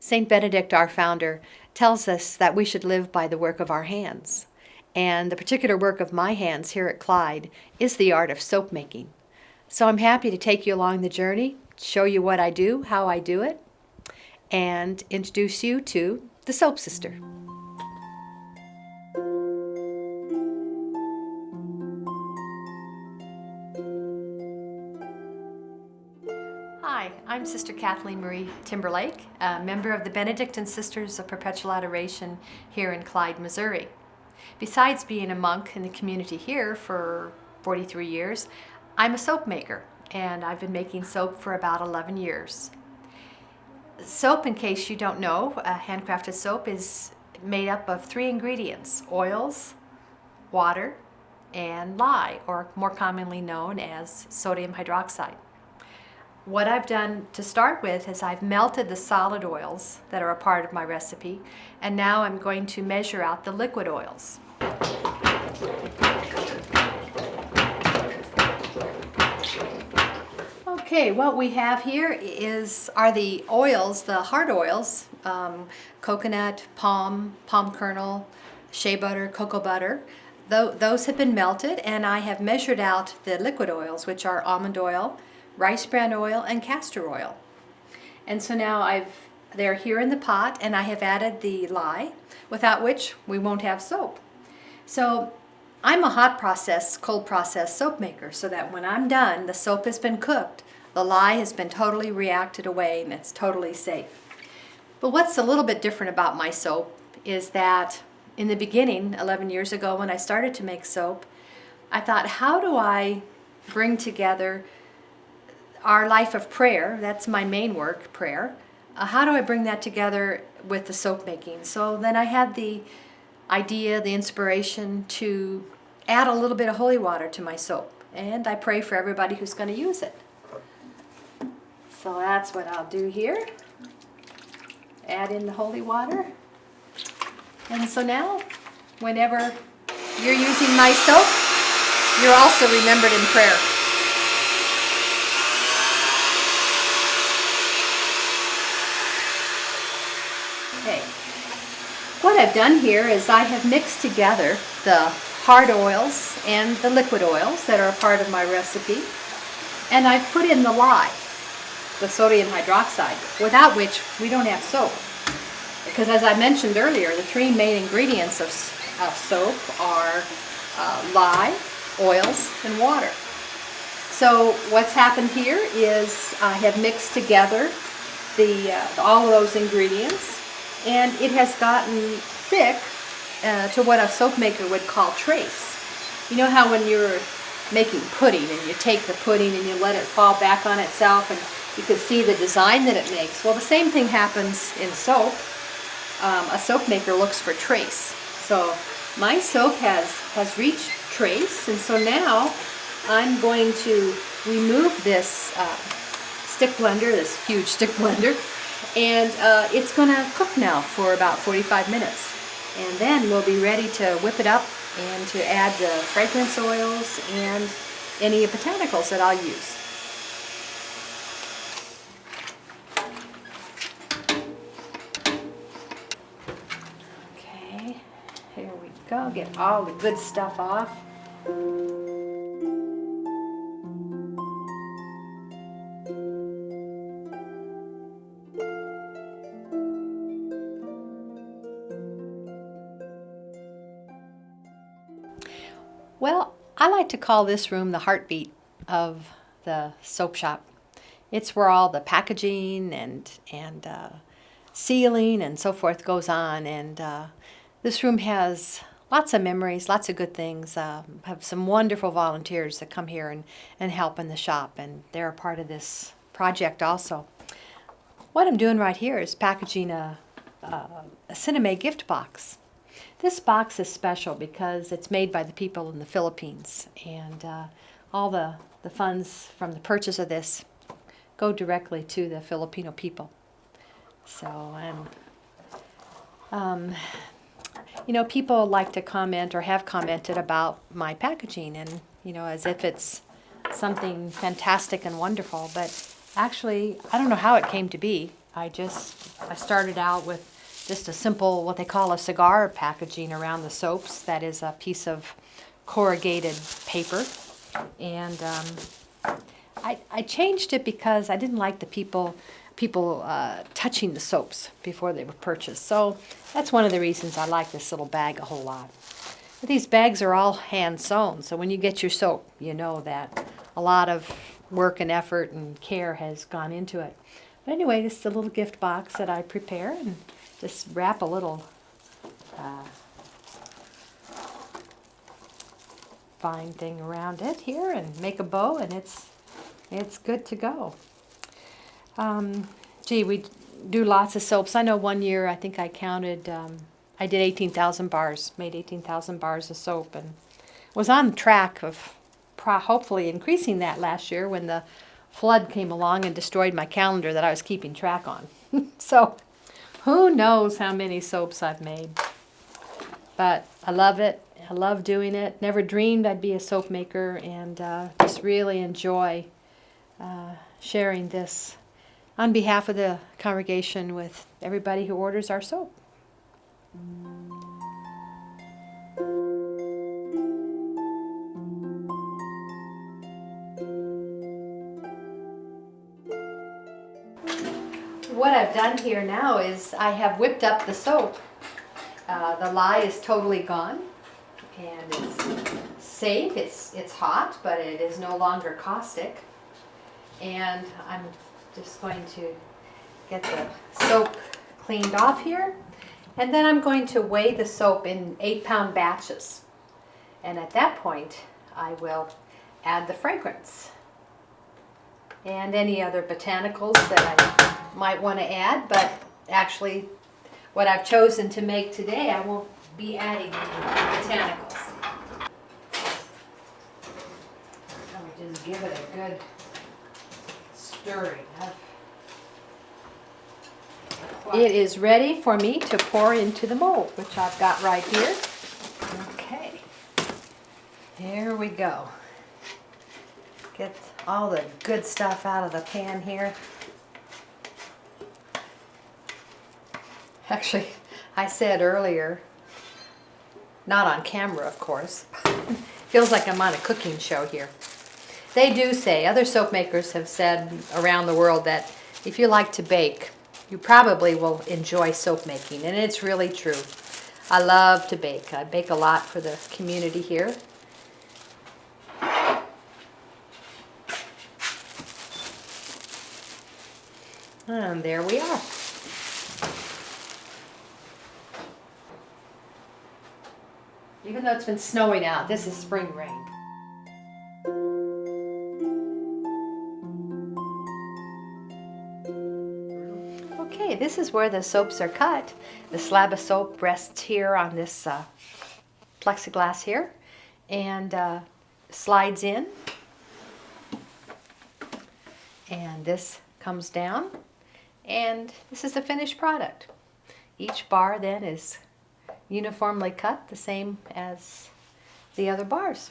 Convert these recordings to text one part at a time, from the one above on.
Saint Benedict, our founder, tells us that we should live by the work of our hands. And the particular work of my hands here at Clyde is the art of soap making. So I'm happy to take you along the journey, show you what I do, how I do it, and introduce you to the Soap Sister. Hi, I'm Sister Cathleen Marie Timberlake, a member of the Benedictine Sisters of Perpetual Adoration here in Clyde, Missouri. Besides being a monk in the community here for 43 years, I'm a soap maker, and I've been making soap for about 11 years. Soap, in case you don't know, handcrafted soap is made up of 3 ingredients: oils, water, and lye, or more commonly known as sodium hydroxide. What I've done to start with is I've melted the solid oils that are a part of my recipe, and now I'm going to measure out the liquid oils. Okay, what we have here are the oils, the hard oils, coconut, palm kernel, shea butter, cocoa butter. Those have been melted, and I have measured out the liquid oils, which are almond oil, rice bran oil, and castor oil. And so now they're here in the pot, and I have added the lye, without which we won't have soap. So I'm a cold process soap maker, so that when I'm done, the soap has been cooked, the lye has been totally reacted away, and it's totally safe. But what's a little bit different about my soap is that in the beginning, 11 years ago when I started to make soap, I thought, how do I bring together our life of prayer? That's my main work, prayer. How do I bring that together with the soap making? So then I had the idea, the inspiration to add a little bit of holy water to my soap, and I pray for everybody who's going to use it. So that's what I'll do here. Add in the holy water. And so now, whenever you're using my soap, you're also remembered in prayer. Okay. What I've done here is I have mixed together the hard oils and the liquid oils that are a part of my recipe, and I've put in the lye, the sodium hydroxide, without which we don't have soap. Because as I mentioned earlier, the 3 main ingredients of soap are lye, oils, and water. So what's happened here is I have mixed together all of those ingredients, and it has gotten thick to what a soap maker would call trace. You know how when you're making pudding and you take the pudding and you let it fall back on itself and you can see the design that it makes? Well, the same thing happens in soap. A soap maker looks for trace. So my soap has reached trace, and so now I'm going to remove this stick blender, this huge stick blender, and it's going to cook now for about 45 minutes. And then we'll be ready to whip it up and to add the fragrance oils and any botanicals that I'll use. Okay, here we go. Get all the good stuff off. Well, I like to call this room the heartbeat of the soap shop. It's where all the packaging and sealing and so forth goes on, and this room has lots of memories, lots of good things. Have some wonderful volunteers that come here and help in the shop, and they're a part of this project also. What I'm doing right here is packaging a Cinema gift box. This box is special because it's made by the people in the Philippines, and all the funds from the purchase of this go directly to the Filipino people. So, people like to comment or have commented about my packaging, and as if it's something fantastic and wonderful, but actually I don't know how it came to be. I started out with just a simple, what they call a cigar packaging around the soaps. That is a piece of corrugated paper. And I changed it because I didn't like the people touching the soaps before they were purchased. So that's one of the reasons I like this little bag a whole lot. But these bags are all hand sewn, so when you get your soap, you know that a lot of work and effort and care has gone into it. But anyway, this is a little gift box that I prepare, and just wrap a little fine thing around it here and make a bow, and it's good to go. We do lots of soaps. I know one year, I think I counted, I did 18,000 bars, made 18,000 bars of soap, and was on track of hopefully increasing that last year when the flood came along and destroyed my calendar that I was keeping track on. So who knows how many soaps I've made. But I love it. I love doing it. Never dreamed I'd be a soap maker, and just really enjoy sharing this on behalf of the congregation with everybody who orders our soap. What I've done here now is I have whipped up the soap. The lye is totally gone, and it's safe. It's hot, but it is no longer caustic. And I'm just going to get the soap cleaned off here, and then I'm going to weigh the soap in 8-pound batches. And at that point, I will add the fragrance and any other botanicals that I might want to add, but actually what I've chosen to make today, I won't be adding botanicals. Let me just give it a good stirring. It is ready for me to pour into the mold, which I've got right here. Okay, here we go. Get all the good stuff out of the pan here. Actually, I said earlier, not on camera of course, feels like I'm on a cooking show here. They do say, other soap makers have said around the world, that if you like to bake, you probably will enjoy soap making, and it's really true. I love to bake. I bake a lot for the community here. And there we are. Even though it's been snowing out, this is spring rain. Okay, this is where the soaps are cut. The slab of soap rests here on this plexiglass here, and slides in. And this comes down, and this is the finished product. Each bar then is uniformly cut, the same as the other bars.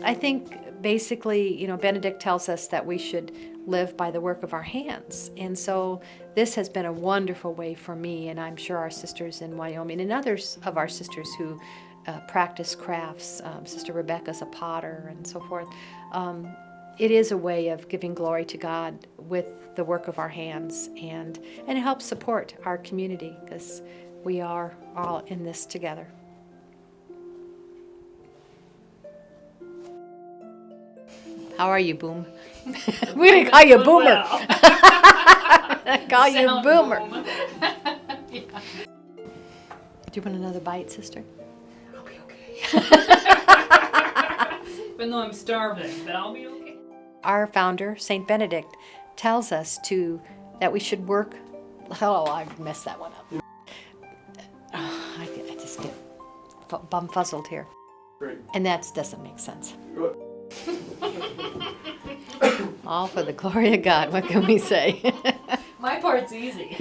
I think basically, Benedict tells us that we should live by the work of our hands. And so this has been a wonderful way for me, and I'm sure our sisters in Wyoming and others of our sisters who practice crafts. Sister Rebecca's a potter and so forth. It is a way of giving glory to God with the work of our hands, and it helps support our community because we are all in this together. How are you, Boom? We're going to call you Boomer. Call you Boomer. Yeah. Do you want another bite, sister? I'll be okay. Even though I'm starving, but I'll be okay. Our founder, Saint Benedict, tells us that we should work. Oh, I messed that one up. I just get bumfuzzled here. Great. And that doesn't make sense. Good. All for the glory of God. What can we say? My part's easy.